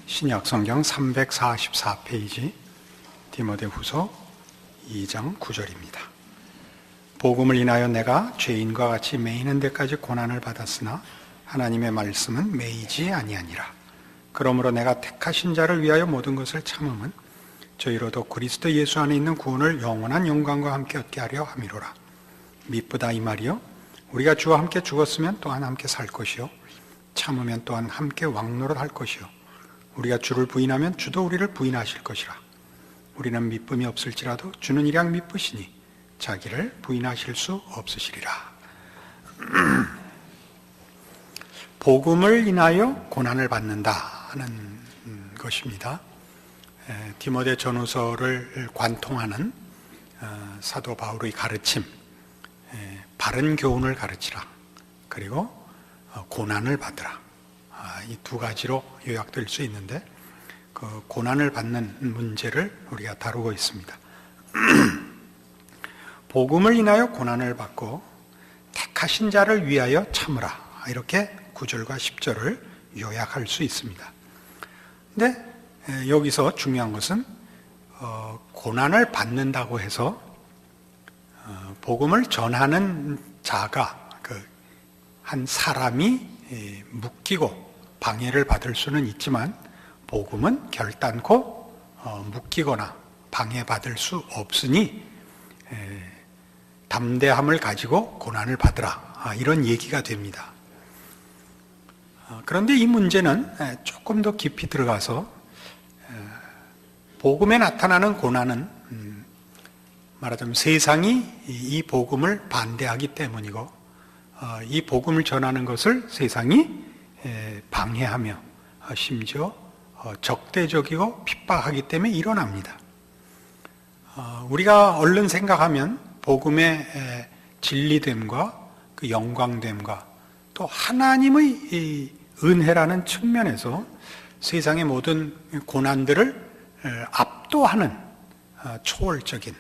신약성경 344페이지 디모데후서 2장 9절입니다. 복음을 인하여 내가 죄인과 같이 매이는 데까지 고난을 받았으나 하나님의 말씀은 매이지 아니하니라. 그러므로 내가 택하신 자를 위하여 모든 것을 참음은 저희로도 그리스도 예수 안에 있는 구원을 영원한 영광과 함께 얻게 하려 함이로라. 미쁘다 이 말이요, 우리가 주와 함께 죽었으면 또한 함께 살 것이요, 참으면 또한 함께 왕노릇 할 것이요, 우리가 주를 부인하면 주도 우리를 부인하실 것이라. 우리는 미쁨이 없을지라도 주는 일양 미쁘시니 자기를 부인하실 수 없으시리라. 복음을 인하여 고난을 받는다는 것입니다. 디모데 전후서를 관통하는 사도 바울의 가르침, 바른 교훈을 가르치라, 그리고 고난을 받으라, 이 두 가지로 요약될 수 있는데, 그 고난을 받는 문제를 우리가 다루고 있습니다. 복음을 인하여 고난을 받고 택하신 자를 위하여 참으라, 이렇게 9절과 10절을 요약할 수 있습니다. 근데 여기서 중요한 것은 고난을 받는다고 해서 복음을 전하는 자가, 한 사람이 묶이고 방해를 받을 수는 있지만 복음은 결단코 묶이거나 방해받을 수 없으니 담대함을 가지고 고난을 받으라, 이런 얘기가 됩니다. 그런데 이 문제는 조금 더 깊이 들어가서 복음에 나타나는 고난은 말하자면 세상이 이 복음을 반대하기 때문이고, 이 복음을 전하는 것을 세상이 방해하며 심지어 적대적이고 핍박하기 때문에 일어납니다. 우리가 얼른 생각하면 복음의 진리됨과 그 영광됨과 또 하나님의 은혜라는 측면에서 세상의 모든 고난들을 압도하는 초월적인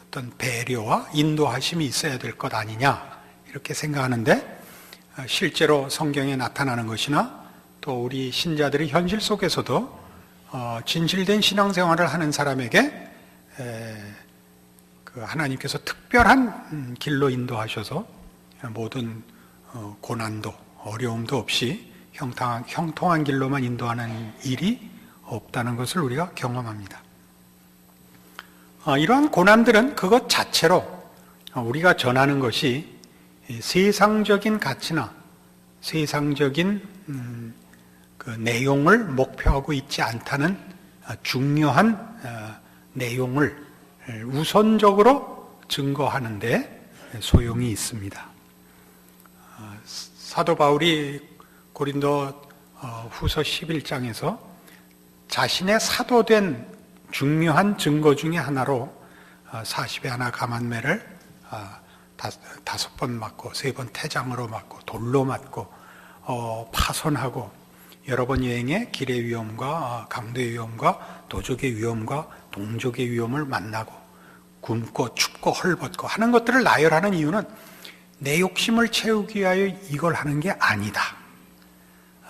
어떤 배려와 인도하심이 있어야 될 것 아니냐, 이렇게 생각하는데, 실제로 성경에 나타나는 것이나 또 우리 신자들의 현실 속에서도 진실된 신앙생활을 하는 사람에게 하나님께서 특별한 길로 인도하셔서 모든 고난도 어려움도 없이 형통한 길로만 인도하는 일이 없다는 것을 우리가 경험합니다. 이러한 고난들은 그것 자체로 우리가 전하는 것이 세상적인 가치나 세상적인 그 내용을 목표하고 있지 않다는 중요한 내용을 우선적으로 증거하는데 소용이 있습니다. 사도 바울이 고린도 후서 11장에서 자신의 사도된 중요한 증거 중에 하나로 40에 하나 가만매를 5번 맞고 3번 태장으로 맞고 돌로 맞고 파손하고 여러 번 여행에 길의 위험과 강도의 위험과 도적의 위험과 동족의 위험을 만나고 굶고 춥고 헐벗고 하는 것들을 나열하는 이유는 내 욕심을 채우기 위하여 이걸 하는 게 아니다.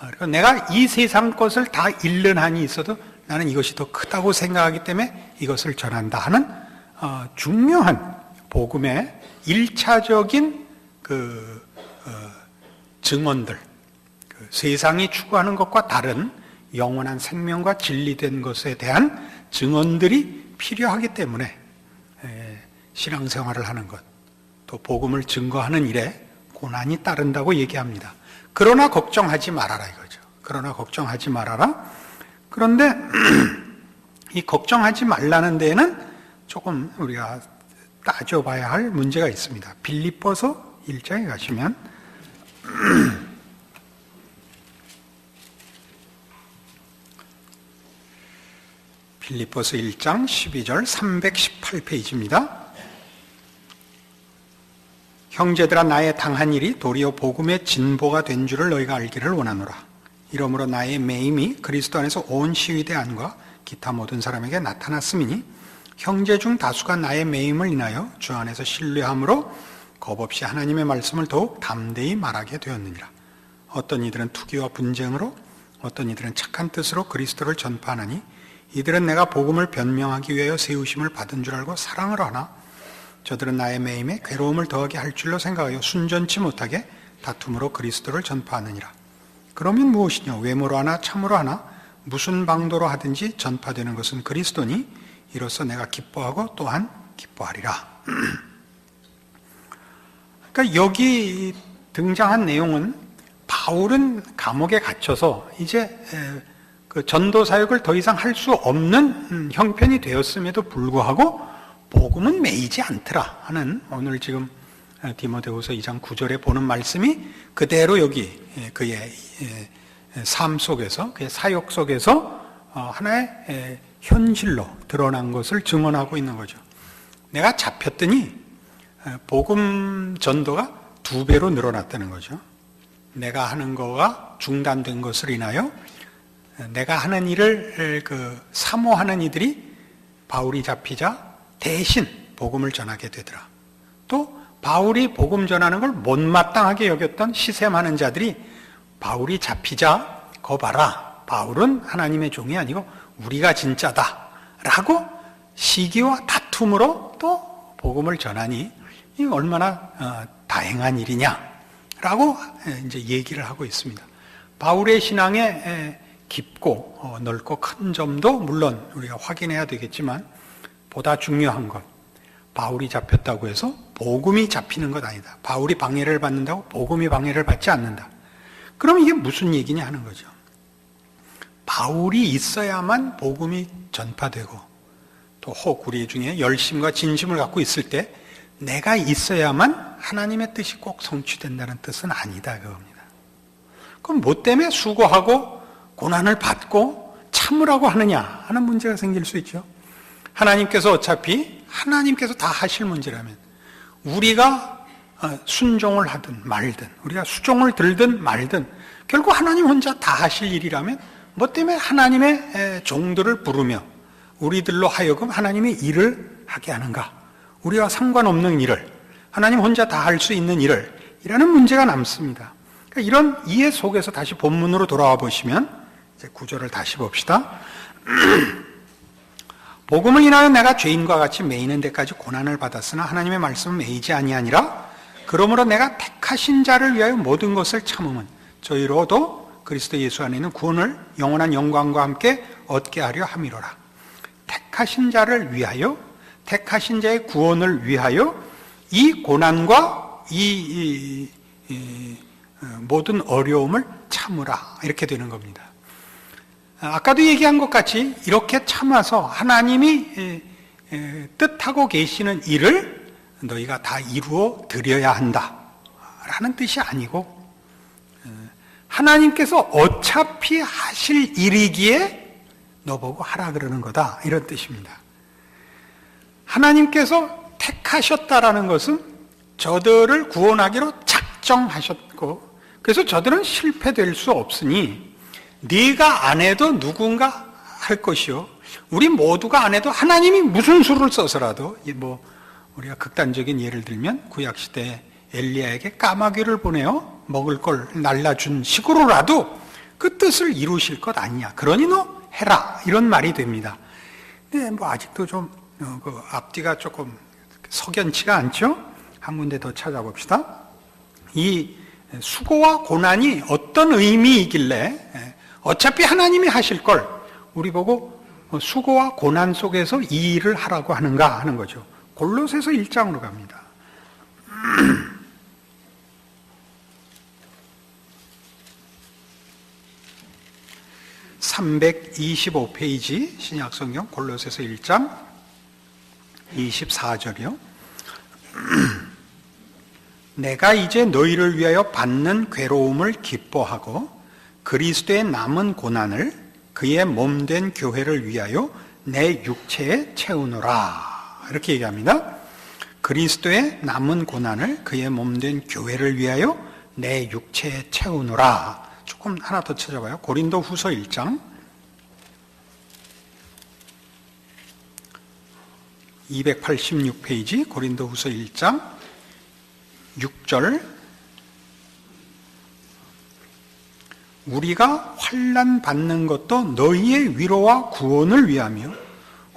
그리고 내가 이 세상 것을 다 잃는 한이 있어도 나는 이것이 더 크다고 생각하기 때문에 이것을 전한다 하는 중요한 복음의 1차적인 증언들, 세상이 추구하는 것과 다른 영원한 생명과 진리된 것에 대한 증언들이 필요하기 때문에 신앙생활을 하는 것, 또 복음을 증거하는 일에 고난이 따른다고 얘기합니다. 그러나 걱정하지 말아라 이거죠. 그러나 걱정하지 말아라. 그런데 이 걱정하지 말라는 데에는 조금 우리가 따져봐야 할 문제가 있습니다. 빌립보서 1장에 가시면 빌립보서 1장 12절 318페이지입니다. 형제들아, 나의 당한 일이 도리어 복음의 진보가 된 줄을 너희가 알기를 원하노라. 이러므로 나의 매임이 그리스도 안에서 온 시위대 안과 기타 모든 사람에게 나타났음이니 형제 중 다수가 나의 매임을 인하여 주 안에서 신뢰함으로 겁없이 하나님의 말씀을 더욱 담대히 말하게 되었느니라. 어떤 이들은 투기와 분쟁으로, 어떤 이들은 착한 뜻으로 그리스도를 전파하나니 이들은 내가 복음을 변명하기 위하여 세우심을 받은 줄 알고 사랑을 하나 저들은 나의 매임에 괴로움을 더하게 할 줄로 생각하여 순전치 못하게 다툼으로 그리스도를 전파하느니라. 그러면 무엇이냐? 외모로 하나 참으로 하나 무슨 방도로 하든지 전파되는 것은 그리스도니 이로써 내가 기뻐하고 또한 기뻐하리라. 그러니까 여기 등장한 내용은 바울은 감옥에 갇혀서 이제 그 전도 사역을 더 이상 할 수 없는 형편이 되었음에도 불구하고 복음은 매이지 않더라 하는 오늘 지금 디모데후서 2장 9절에 보는 말씀이 그대로 여기 그의 삶 속에서 그의 사역 속에서 하나의 현실로 드러난 것을 증언하고 있는 거죠. 내가 잡혔더니 복음 전도가 2배로 늘어났다는 거죠. 내가 하는 거가 중단된 것을 인하여 내가 하는 일을 사모하는 이들이 바울이 잡히자 대신 복음을 전하게 되더라. 또 바울이 복음 전하는 걸 못마땅하게 여겼던 시샘하는 자들이 바울이 잡히자 거 봐라. 바울은 하나님의 종이 아니고 우리가 진짜다. 라고 시기와 다툼으로 또 복음을 전하니 이 얼마나 다행한 일이냐. 라고 이제 얘기를 하고 있습니다. 바울의 신앙의 깊고 넓고 큰 점도 물론 우리가 확인해야 되겠지만 보다 중요한 것, 바울이 잡혔다고 해서 복음이 잡히는 것 아니다. 바울이 방해를 받는다고 복음이 방해를 받지 않는다. 그럼 이게 무슨 얘기냐 하는 거죠. 바울이 있어야만 복음이 전파되고 또 혹 우리 중에 열심과 진심을 갖고 있을 때 내가 있어야만 하나님의 뜻이 꼭 성취된다는 뜻은 아니다 그겁니다. 그럼 뭐 때문에 수고하고 고난을 받고 참으라고 하느냐 하는 문제가 생길 수 있죠. 하나님께서 어차피 하나님께서 다 하실 문제라면 우리가 순종을 하든 말든 우리가 수종을 들든 말든 결국 하나님 혼자 다 하실 일이라면 뭐 때문에 하나님의 종들을 부르며 우리들로 하여금 하나님의 일을 하게 하는가? 우리와 상관없는 일을 하나님 혼자 다 할 수 있는 일을 이라는 문제가 남습니다. 그러니까 이런 이해 속에서 다시 본문으로 돌아와 보시면 이제 구절을 다시 봅시다. 복음을 인하여 내가 죄인과 같이 매이는 데까지 고난을 받았으나 하나님의 말씀은 매이지 아니하니라. 그러므로 내가 택하신 자를 위하여 모든 것을 참음은 저희로도 그리스도 예수 안에 있는 구원을 영원한 영광과 함께 얻게 하려 함이로라. 택하신 자를 위하여 택하신 자의 구원을 위하여 이 고난과 이 모든 어려움을 참으라 이렇게 되는 겁니다. 아까도 얘기한 것 같이 이렇게 참아서 하나님이 뜻하고 계시는 일을 너희가 다 이루어 드려야 한다 라는 뜻이 아니고 하나님께서 어차피 하실 일이기에 너보고 하라 그러는 거다 이런 뜻입니다. 하나님께서 택하셨다라는 것은 저들을 구원하기로 작정하셨고 그래서 저들은 실패될 수 없으니 네가 안 해도 누군가 할 것이요 우리 모두가 안 해도 하나님이 무슨 수를 써서라도 뭐 우리가 극단적인 예를 들면 구약시대 엘리야에게 까마귀를 보내어 먹을 걸 날라준 식으로라도 그 뜻을 이루실 것 아니냐 그러니 너 해라 이런 말이 됩니다. 근데 뭐 아직도 좀 그 앞뒤가 조금 석연치가 않죠? 한 군데 더 찾아봅시다. 이 수고와 고난이 어떤 의미이길래 어차피 하나님이 하실 걸 우리 보고 수고와 고난 속에서 이 일을 하라고 하는가 하는 거죠. 골로새서 1장으로 갑니다. 325페이지 신약성경 골로새서 1장 24절이요. 내가 이제 너희를 위하여 받는 괴로움을 기뻐하고 그리스도의 남은 고난을 그의 몸된 교회를 위하여 내 육체에 채우노라 이렇게 얘기합니다. 그리스도의 남은 고난을 그의 몸된 교회를 위하여 내 육체에 채우노라. 조금 하나 더 찾아봐요. 고린도 후서 1장 286페이지 고린도 후서 1장 6절 우리가 환난 받는 것도 너희의 위로와 구원을 위하며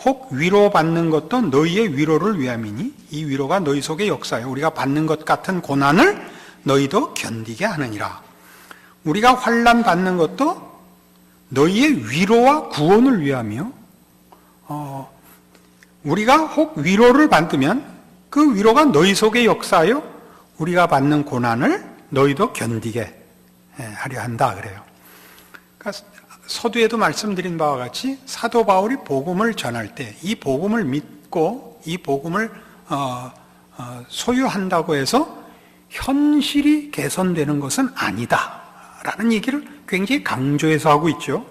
혹 위로받는 것도 너희의 위로를 위함이니 이 위로가 너희 속에 역사하여 우리가 받는 것 같은 고난을 너희도 견디게 하느니라. 우리가 환난 받는 것도 너희의 위로와 구원을 위하며 우리가 혹 위로를 받으면 그 위로가 너희 속에 역사하여 우리가 받는 고난을 너희도 견디게 하려 한다 그래요. 그러니까 서두에도 말씀드린 바와 같이 사도 바울이 복음을 전할 때 이 복음을 믿고 이 복음을 소유한다고 해서 현실이 개선되는 것은 아니다라는 얘기를 굉장히 강조해서 하고 있죠.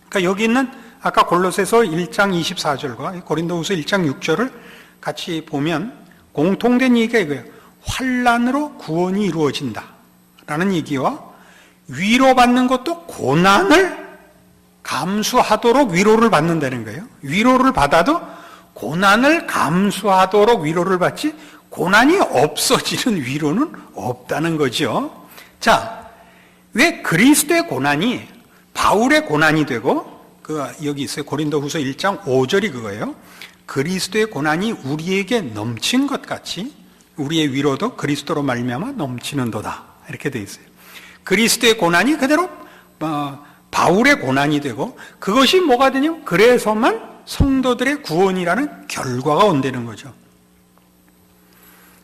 그러니까 여기 있는 아까 골로새서 1장 24절과 고린도후서 1장 6절을 같이 보면 공통된 얘기가 이거예요. 환난으로 구원이 이루어진다라는 얘기와 위로받는 것도 고난을 감수하도록 위로를 받는다는 거예요. 위로를 받아도 고난을 감수하도록 위로를 받지 고난이 없어지는 위로는 없다는 거죠. 자, 왜 그리스도의 고난이 바울의 고난이 되고 여기 있어요. 고린도후서 1장 5절이 그거예요. 그리스도의 고난이 우리에게 넘친 것 같이 우리의 위로도 그리스도로 말미암아 넘치는도다. 이렇게 돼 있어요. 그리스도의 고난이 그대로 바울의 고난이 되고 그것이 뭐가 되냐면 그래서만 성도들의 구원이라는 결과가 온다는 거죠.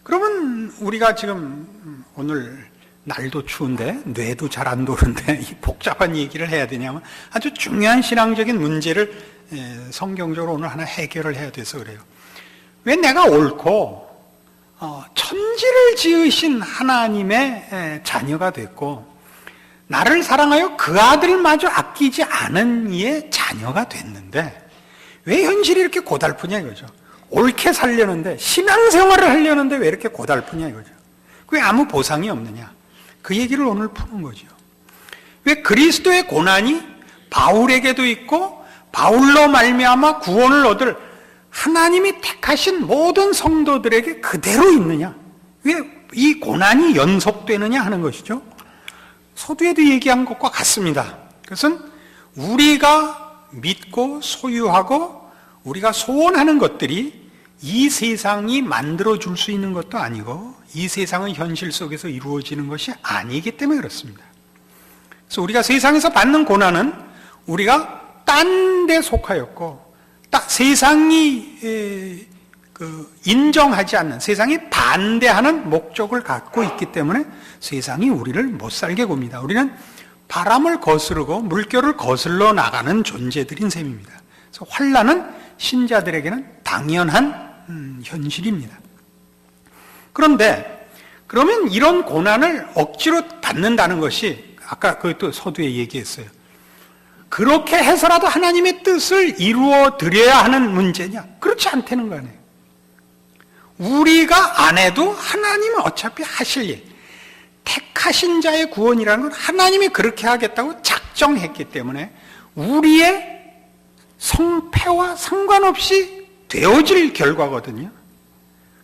그러면 우리가 지금 오늘 날도 추운데 뇌도 잘 안 도는데 이 복잡한 얘기를 해야 되냐면 아주 중요한 신앙적인 문제를 성경적으로 오늘 하나 해결을 해야 돼서 그래요. 왜 내가 옳고 천지를 지으신 하나님의 자녀가 됐고 나를 사랑하여 그 아들마저 아끼지 않은 이의 자녀가 됐는데 왜 현실이 이렇게 고달프냐 이거죠. 옳게 살려는데 신앙생활을 하려는데 왜 이렇게 고달프냐 이거죠. 왜 아무 보상이 없느냐. 그 얘기를 오늘 푸는 거죠. 왜 그리스도의 고난이 바울에게도 있고 바울로 말미암아 구원을 얻을 하나님이 택하신 모든 성도들에게 그대로 있느냐. 왜 이 고난이 연속되느냐 하는 것이죠. 서두에도 얘기한 것과 같습니다. 그것은 우리가 믿고 소유하고 우리가 소원하는 것들이 이 세상이 만들어줄 수 있는 것도 아니고 이 세상의 현실 속에서 이루어지는 것이 아니기 때문에 그렇습니다. 그래서 우리가 세상에서 받는 고난은 우리가 딴 데 속하였고 딱 세상이 인정하지 않는 세상이 반대하는 목적을 갖고 있기 때문에 세상이 우리를 못 살게 굽니다. 우리는 바람을 거스르고 물결을 거슬러 나가는 존재들인 셈입니다. 그래서 환난은 신자들에게는 당연한 현실입니다. 그런데 그러면 이런 고난을 억지로 받는다는 것이 아까 그것도 서두에 얘기했어요. 그렇게 해서라도 하나님의 뜻을 이루어 드려야 하는 문제냐? 그렇지 않다는 거 아니에요. 우리가 안 해도 하나님은 어차피 하실 일. 택하신 자의 구원이라는 건 하나님이 그렇게 하겠다고 작정했기 때문에 우리의 성패와 상관없이 되어질 결과거든요.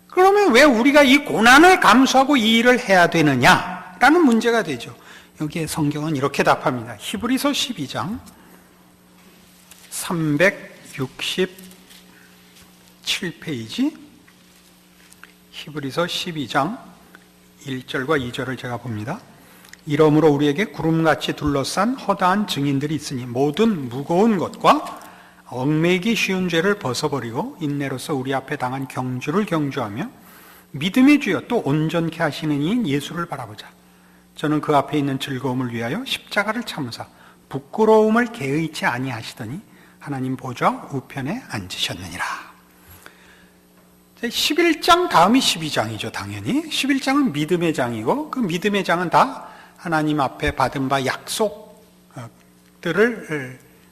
그러면 왜 우리가 이 고난을 감수하고 이 일을 해야 되느냐라는 문제가 되죠. 여기에 성경은 이렇게 답합니다. 히브리서 12장 367페이지 히브리서 12장 1절과 2절을 제가 봅니다. 이러므로 우리에게 구름같이 둘러싼 허다한 증인들이 있으니 모든 무거운 것과 얽매이기 쉬운 죄를 벗어버리고 인내로서 우리 앞에 당한 경주를 경주하며 믿음의 주여 또 온전케 하시는 이인 예수를 바라보자. 저는 그 앞에 있는 즐거움을 위하여 십자가를 참으사 부끄러움을 개의치 아니하시더니 하나님 보좌 우편에 앉으셨느니라. 11장 다음이 12장이죠. 당연히 11장은 믿음의 장이고 그 믿음의 장은 다 하나님 앞에 받은 바 약속들을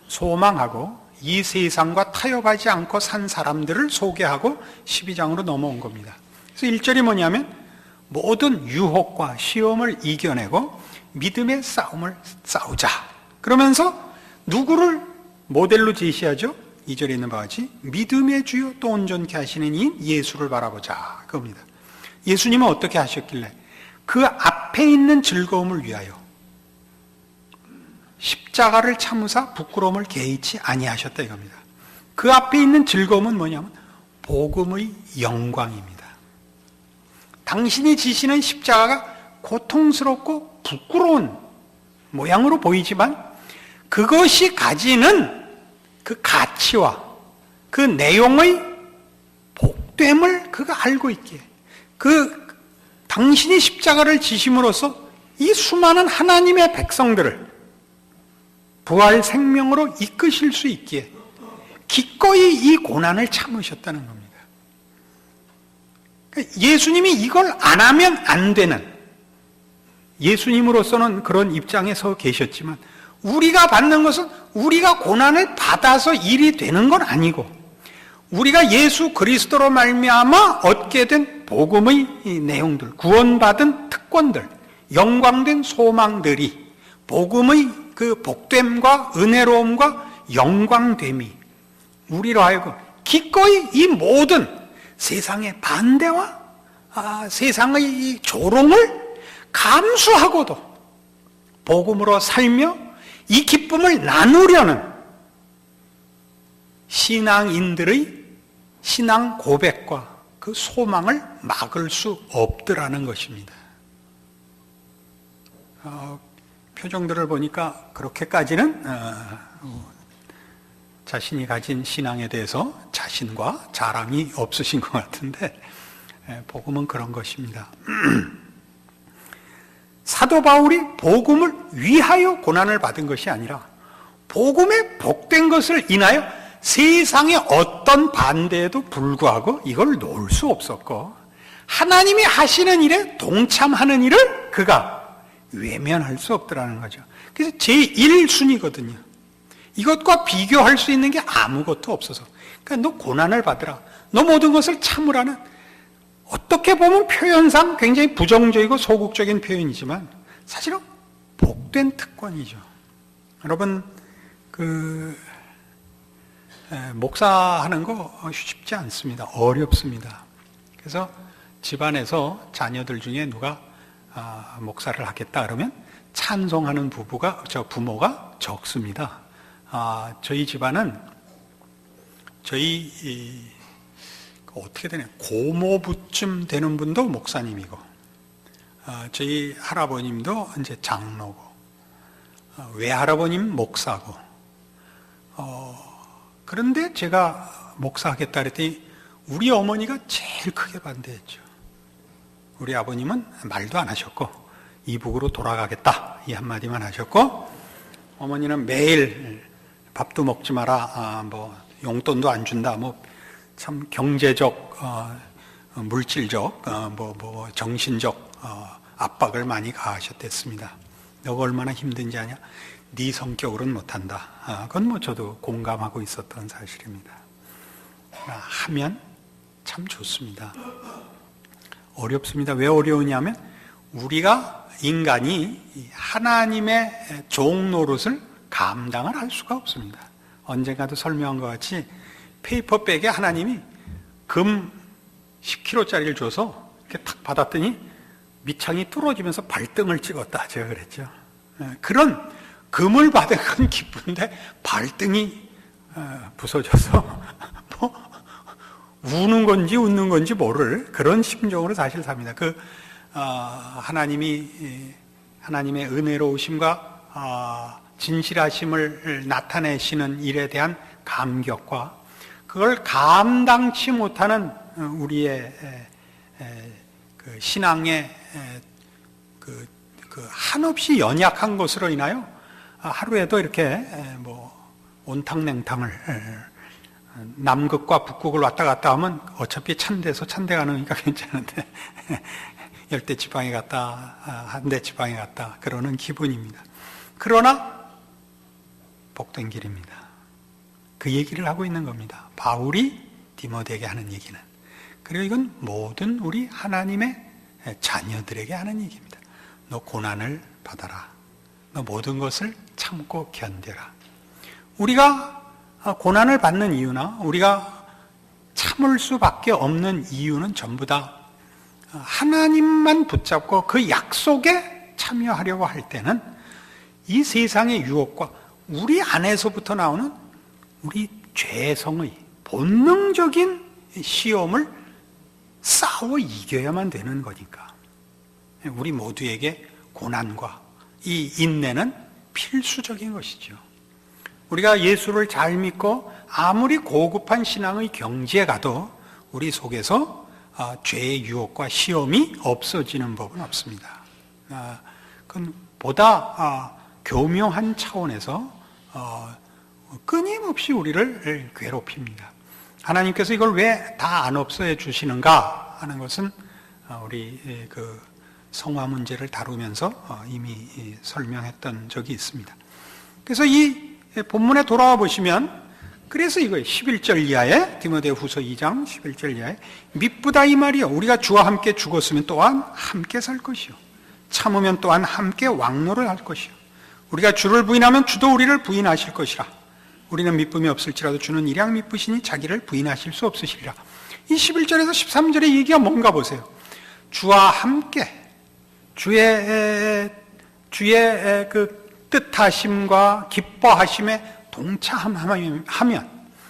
소망하고 이 세상과 타협하지 않고 산 사람들을 소개하고 12장으로 넘어온 겁니다. 그래서 1절이 뭐냐면 모든 유혹과 시험을 이겨내고 믿음의 싸움을 싸우자. 그러면서 누구를 모델로 제시하죠? 2절에 있는 바와 같이 믿음의 주요 또 온전케 하시는 이인 예수를 바라보자. 그겁니다. 예수님은 어떻게 하셨길래? 그 앞에 있는 즐거움을 위하여 십자가를 참으사 부끄러움을 개의치 아니하셨다 이겁니다. 그 앞에 있는 즐거움은 뭐냐면 복음의 영광입니다. 당신이 지시는 십자가가 고통스럽고 부끄러운 모양으로 보이지만 그것이 가지는 그 가치와 그 내용의 복됨을 그가 알고 있기에 당신이 십자가를 지심으로써 이 수많은 하나님의 백성들을 부활 생명으로 이끄실 수 있기에 기꺼이 이 고난을 참으셨다는 겁니다. 예수님이 이걸 안 하면 안 되는, 예수님으로서는 그런 입장에 서 계셨지만 우리가 받는 것은 우리가 고난을 받아서 일이 되는 건 아니고 우리가 예수 그리스도로 말미암아 얻게 된 복음의 이 내용들, 구원받은 특권들, 영광된 소망들이 복음의 그 복됨과 은혜로움과 영광됨이 우리로 하여금 기꺼이 이 모든 세상의 반대와 세상의 이 조롱을 감수하고도 복음으로 살며 이 기쁨을 나누려는 신앙인들의 신앙 고백과 그 소망을 막을 수 없더라는 것입니다. 표정들을 보니까 그렇게까지는 자신이 가진 신앙에 대해서 자신과 자랑이 없으신 것 같은데 복음은 그런 것입니다. 사도 바울이 복음을 위하여 고난을 받은 것이 아니라 복음에 복된 것을 인하여 세상의 어떤 반대에도 불구하고 이걸 놓을 수 없었고 하나님이 하시는 일에 동참하는 일을 그가 외면할 수 없더라는 거죠. 그래서 제1순위거든요. 이것과 비교할 수 있는 게 아무것도 없어서 그러니까 너 고난을 받으라, 너 모든 것을 참으라는 어떻게 보면 표현상 굉장히 부정적이고 소극적인 표현이지만 사실은 복된 특권이죠. 여러분 목사하는 거 쉽지 않습니다. 어렵습니다. 그래서 집안에서 자녀들 중에 누가 목사를 하겠다 그러면 찬성하는 부모가 적습니다. 저희 집안은 어떻게 되냐, 고모부쯤 되는 분도 목사님이고 저희 할아버님도 이제 장로고 외할아버님 목사고 그런데 제가 목사하겠다 그랬더니 우리 어머니가 제일 크게 반대했죠. 우리 아버님은 말도 안 하셨고 이북으로 돌아가겠다 이 한마디만 하셨고 어머니는 매일 밥도 먹지 마라, 용돈도 안 준다, 참 경제적, 물질적, 정신적 압박을 많이 가하셨댔습니다. 너가 얼마나 힘든지 아냐? 네 성격으로는 못한다. 그건 저도 공감하고 있었던 사실입니다. 하면 참 좋습니다. 어렵습니다. 왜 어려우냐면 우리가 인간이 하나님의 종 노릇을 감당을 할 수가 없습니다. 언젠가도 설명한 것 같이 페이퍼백에 하나님이 금 10kg짜리를 줘서 이렇게 탁 받았더니 밑창이 뚫어지면서 발등을 찍었다 제가 그랬죠. 그런 금을 받은 건 기쁜데 발등이 부서져서 우는 건지 웃는 건지 모를 그런 심정으로 사실 삽니다. 하나님의 은혜로우심과 진실하심을 나타내시는 일에 대한 감격과 그걸 감당치 못하는 우리의 신앙의 한없이 연약한 것으로 인하여 하루에도 이렇게 온탕냉탕을 남극과 북극을 왔다 갔다 하면 어차피 찬데서 찬데 가니까 괜찮은데 열대 지방에 갔다 한대 지방에 갔다 그러는 기분입니다. 그러나 복된 길입니다. 그 얘기를 하고 있는 겁니다. 바울이 디모데에게 하는 얘기는. 그리고 이건 모든 우리 하나님의 자녀들에게 하는 얘기입니다. 너 고난을 받아라. 너 모든 것을 참고 견뎌라. 우리가 고난을 받는 이유나 우리가 참을 수밖에 없는 이유는 전부 다 하나님만 붙잡고 그 약속에 참여하려고 할 때는 이 세상의 유혹과 우리 안에서부터 나오는 우리 죄성의 본능적인 시험을 싸워 이겨야만 되는 거니까 우리 모두에게 고난과 이 인내는 필수적인 것이죠. 우리가 예수를 잘 믿고 아무리 고급한 신앙의 경지에 가도 우리 속에서 죄의 유혹과 시험이 없어지는 법은 없습니다. 그건 보다 교묘한 차원에서 끊임없이 우리를 괴롭힙니다. 하나님께서 이걸 왜 다 안 없애해 주시는가 하는 것은 우리 그 성화 문제를 다루면서 이미 설명했던 적이 있습니다. 그래서 이 본문에 돌아와 보시면 그래서 이거예요. 11절 이하에 디모데후서 2장 11절 이하에 미쁘다 이 말이요 우리가 주와 함께 죽었으면 또한 함께 살 것이요 참으면 또한 함께 왕노를 할 것이요 우리가 주를 부인하면 주도 우리를 부인하실 것이라 우리는 미쁨이 없을지라도 주는 일양 미쁘시니 자기를 부인하실 수 없으시리라. 이 11절에서 13절의 얘기가 뭔가 보세요. 주와 함께 주의 그 뜻하심과 기뻐하심에 동참하면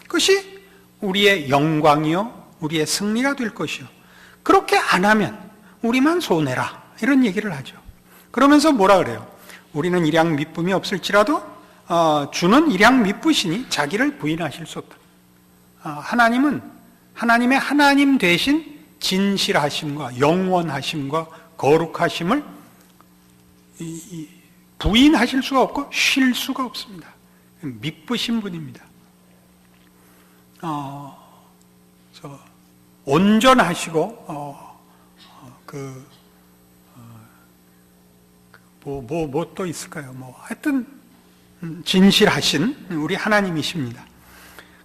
그것이 우리의 영광이요 우리의 승리가 될 것이요 그렇게 안 하면 우리만 손해라 이런 얘기를 하죠. 그러면서 뭐라 그래요? 우리는 일양 미쁨이 없을지라도 주는 일양 미쁘시니 자기를 부인하실 수 없다. 하나님은 하나님의 하나님 대신 진실하심과 영원하심과 거룩하심을 부인하실 수가 없고 쉴 수가 없습니다. 미쁘신 분입니다. 온전하시고 뭐 또 있을까요? 하여튼 진실하신 우리 하나님이십니다.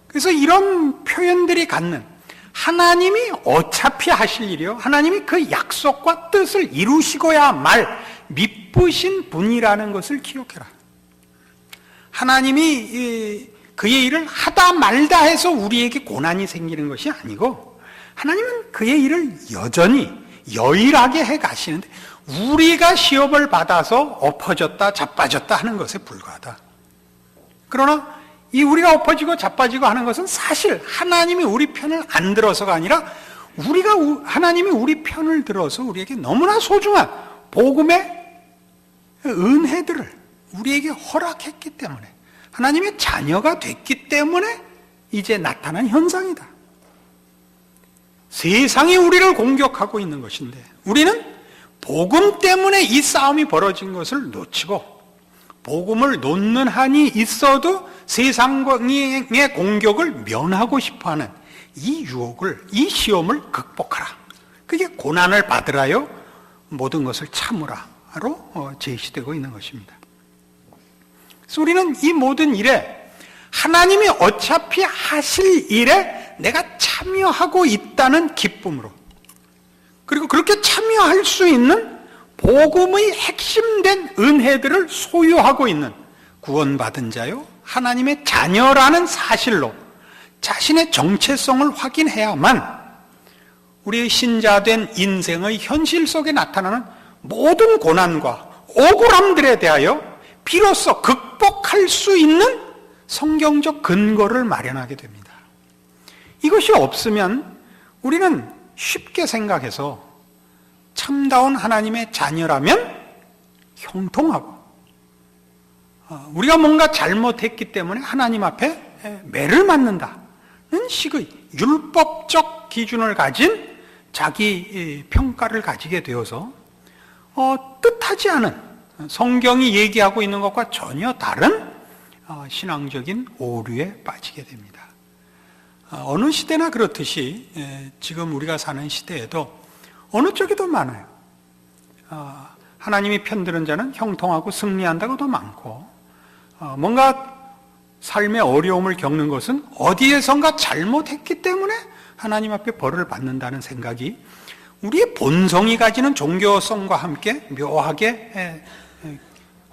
그래서 이런 표현들이 갖는 하나님이 어차피 하실 일이요 하나님이 그 약속과 뜻을 이루시고야 말 미쁘신 분이라는 것을 기억해라. 하나님이 그의 일을 하다 말다 해서 우리에게 고난이 생기는 것이 아니고 하나님은 그의 일을 여전히 여일하게 해 가시는데 우리가 시험을 받아서 엎어졌다 자빠졌다 하는 것에 불과하다. 그러나 이 우리가 엎어지고 자빠지고 하는 것은 사실 하나님이 우리 편을 안 들어서가 아니라 하나님이 우리 편을 들어서 우리에게 너무나 소중한 복음의 은혜들을 우리에게 허락했기 때문에 하나님의 자녀가 됐기 때문에 이제 나타난 현상이다. 세상이 우리를 공격하고 있는 것인데 우리는 복음 때문에 이 싸움이 벌어진 것을 놓치고 복음을 놓는 한이 있어도 세상의 공격을 면하고 싶어하는 이 유혹을, 이 시험을 극복하라. 그게 고난을 받으라요 모든 것을 참으라로 제시되고 있는 것입니다. 그래서 우리는 이 모든 일에 하나님이 어차피 하실 일에 내가 참여하고 있다는 기쁨으로 그리고 그렇게 참여할 수 있는 복음의 핵심된 은혜들을 소유하고 있는 구원받은 자요 하나님의 자녀라는 사실로 자신의 정체성을 확인해야만 우리의 신자된 인생의 현실 속에 나타나는 모든 고난과 억울함들에 대하여 비로소 극복할 수 있는 성경적 근거를 마련하게 됩니다. 이것이 없으면 우리는 쉽게 생각해서 참다운 하나님의 자녀라면 형통하고 우리가 뭔가 잘못했기 때문에 하나님 앞에 매를 맞는다는 식의 율법적 기준을 가진 자기 평가를 가지게 되어서 뜻하지 않은 성경이 얘기하고 있는 것과 전혀 다른 신앙적인 오류에 빠지게 됩니다. 어느 시대나 그렇듯이 지금 우리가 사는 시대에도 어느 쪽이 더 많아요. 하나님이 편드는 자는 형통하고 승리한다고 더 많고 뭔가 삶의 어려움을 겪는 것은 어디에선가 잘못했기 때문에 하나님 앞에 벌을 받는다는 생각이 우리의 본성이 가지는 종교성과 함께 묘하게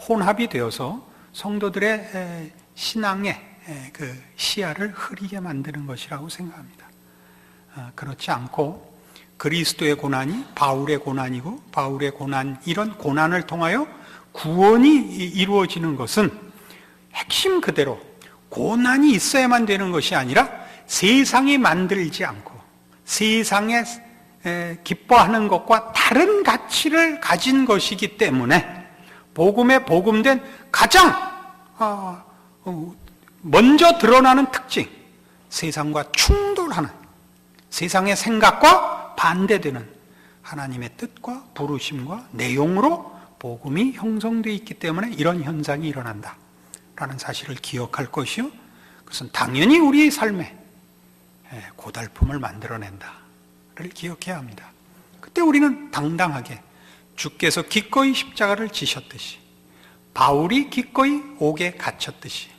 혼합이 되어서 성도들의 신앙의 그 시야를 흐리게 만드는 것이라고 생각합니다. 그렇지 않고 그리스도의 고난이 바울의 고난이고 바울의 고난 이런 고난을 통하여 구원이 이루어지는 것은 핵심 그대로 고난이 있어야만 되는 것이 아니라 세상이 만들지 않고 세상에 기뻐하는 것과 다른 가치를 가진 것이기 때문에 복음에 복음된 가장 먼저 드러나는 특징, 세상과 충돌하는, 세상의 생각과 반대되는 하나님의 뜻과 부르심과 내용으로 복음이 형성되어 있기 때문에 이런 현상이 일어난다 라는 사실을 기억할 것이요, 그것은 당연히 우리의 삶에 고달픔을 만들어낸다를 기억해야 합니다. 그때 우리는 당당하게 주께서 기꺼이 십자가를 지셨듯이, 바울이 기꺼이 옥에 갇혔듯이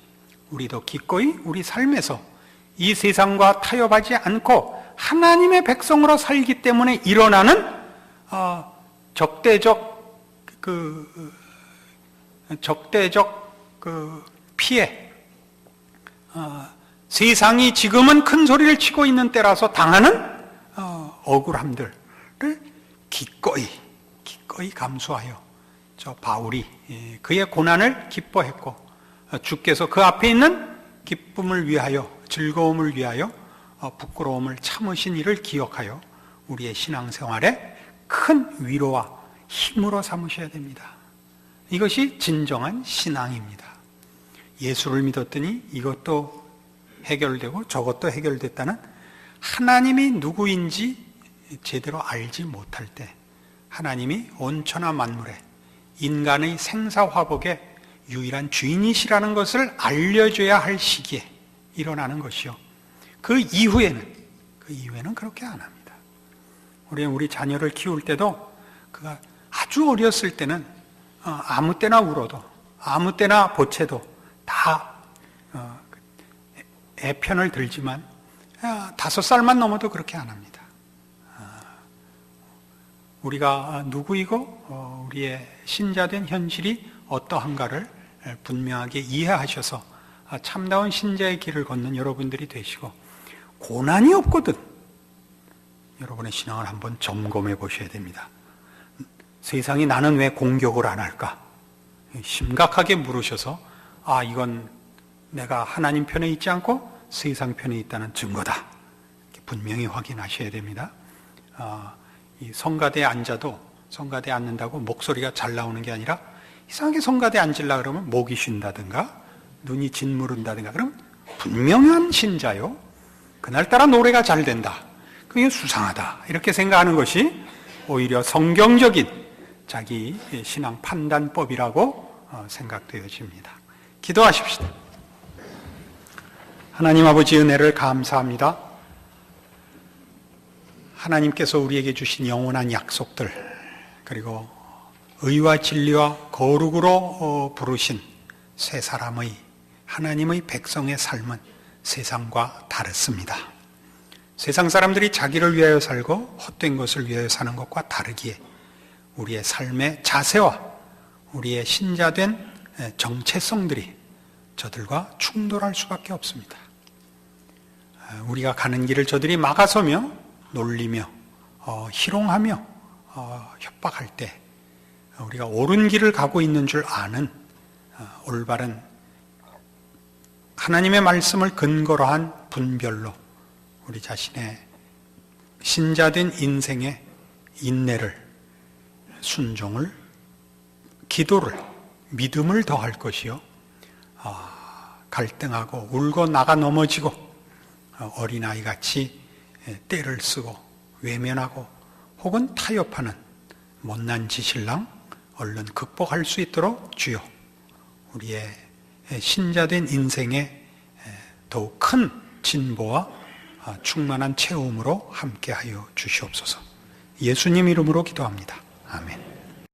우리도 기꺼이 우리 삶에서 이 세상과 타협하지 않고 하나님의 백성으로 살기 때문에 일어나는 적대적 피해, 세상이 지금은 큰 소리를 치고 있는 때라서 당하는 억울함들을 기꺼이 감수하여 저 바울이 그의 고난을 기뻐했고, 주께서 그 앞에 있는 기쁨을 위하여, 즐거움을 위하여 부끄러움을 참으신 일을 기억하여 우리의 신앙생활에 큰 위로와 힘으로 삼으셔야 됩니다. 이것이 진정한 신앙입니다. 예수를 믿었더니 이것도 해결되고 저것도 해결됐다는 하나님이 누구인지 제대로 알지 못할 때, 하나님이 온천하 만물에 인간의 생사화복의 유일한 주인이시라는 것을 알려줘야 할 시기에 일어나는 것이요, 그 이후에는 그렇게 안 합니다. 우리 자녀를 키울 때도 그가 아주 어렸을 때는 아무 때나 울어도, 아무 때나 보채도 다 애 편을 들지만 5살만 넘어도 그렇게 안 합니다. 우리가 누구이고 우리의 신자된 현실이 어떠한가를 분명하게 이해하셔서 참다운 신자의 길을 걷는 여러분들이 되시고, 고난이 없거든 여러분의 신앙을 한번 점검해 보셔야 됩니다. 세상이 나는 왜 공격을 안 할까? 심각하게 물으셔서 이건 내가 하나님 편에 있지 않고 세상 편에 있다는 증거다, 분명히 확인하셔야 됩니다. 이 성가대에 앉아도 성가대에 앉는다고 목소리가 잘 나오는 게 아니라 이상하게 성가대에 앉으려고 그러면 목이 쉰다든가 눈이 짓무른다든가, 그럼 분명한 신자요, 그날따라 노래가 잘 된다, 그게 수상하다, 이렇게 생각하는 것이 오히려 성경적인 자기 신앙 판단법이라고 생각되어집니다. 기도하십시다. 하나님 아버지, 은혜를 감사합니다. 하나님께서 우리에게 주신 영원한 약속들, 그리고 의와 진리와 거룩으로 부르신 새 사람의 하나님의 백성의 삶은 세상과 다릅니다. 세상 사람들이 자기를 위하여 살고 헛된 것을 위하여 사는 것과 다르기에 우리의 삶의 자세와 우리의 신자된 정체성들이 저들과 충돌할 수밖에 없습니다. 우리가 가는 길을 저들이 막아서며 놀리며 희롱하며 협박할 때 우리가 옳은 길을 가고 있는 줄 아는 올바른 하나님의 말씀을 근거로 한 분별로 우리 자신의 신자된 인생의 인내를, 순종을, 기도를, 믿음을 더할 것이요, 갈등하고 울고 나가 넘어지고 어린아이같이 떼를 쓰고 외면하고 혹은 타협하는 못난 지신랑 얼른 극복할 수 있도록 주여 우리의 신자된 인생에 더욱 큰 진보와 충만한 체험으로 함께하여 주시옵소서. 예수님 이름으로 기도합니다. 아멘.